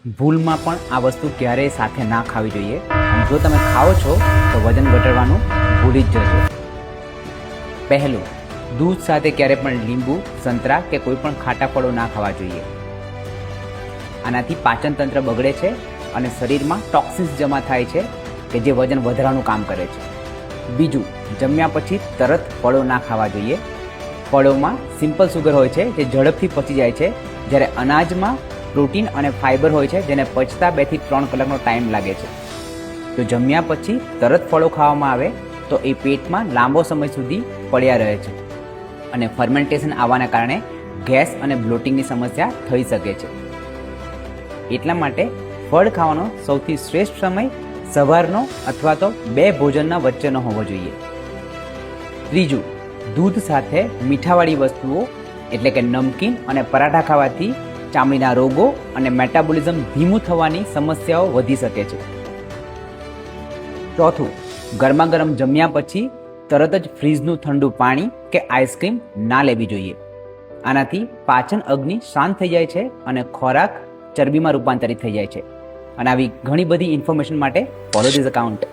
ભૂલમાં પણ આ વસ્તુ ક્યારેય સાથે ના ખાવી જોઈએ. અને જો તમે ખાઓ છો તો વજન ઘટાડવાનું ભૂલી જ જજો. પહેલું, દૂધ સાથે ક્યારે પણ લીંબુ, સંતરા કે કોઈ પણ ખાટા ફળો ના ખાવા જોઈએ. આનાથી પાચન તંત્ર બગડે છે અને શરીરમાં ટોક્સિન્સ જમા થાય છે કે જે વજન વધારવાનું કામ કરે છે. બીજું, જમ્યા પછી તરત ફળો ના ખાવા જોઈએ. ફળોમાં સિમ્પલ સુગર હોય છે જે ઝડપથી પચી જાય છે, જ્યારે અનાજમાં પ્રોટીન અને ફાઇબર હોય છે જેને પચતા 2 થી 3 કલાકનો ટાઈમ લાગે છે. જો જમ્યા પછી તરત ફળો ખાવામાં આવે તો એ પેટમાં લાંબો સમય સુધી પડ્યા રહે છે અને ફર્મેન્ટેશન આવવાના કારણે ગેસ અને બ્લોટિંગની સમસ્યા થઈ શકે છે. એટલા માટે ફળ ખાવાનો સૌથી શ્રેષ્ઠ સમય સવારનો અથવા તો 2 ભોજનના વચ્ચેનો હોવો જોઈએ. ત્રીજું, દૂધ સાથે મીઠાવાળી વસ્તુઓ એટલે કે નમકીન અને પરાઠા ખાવાથી ચામડીના રોગો અને મેટાબોલિઝમ ધીમું થવાની સમસ્યાઓ વધી શકે છે. ચોથું, ગરમા ગરમ જમ્યા પછી તરત જ ફ્રીજનું ઠંડુ પાણી કે આઈસ્ક્રીમ ના લેવી જોઈએ. આનાથી પાચન અગ્નિ શાંત થઈ જાય છે અને ખોરાક ચરબીમાં રૂપાંતરિત થઈ જાય છે. અને આવી ઘણી બધી ઇન્ફોર્મેશન માટે ફોલો ધીસ અકાઉન્ટ.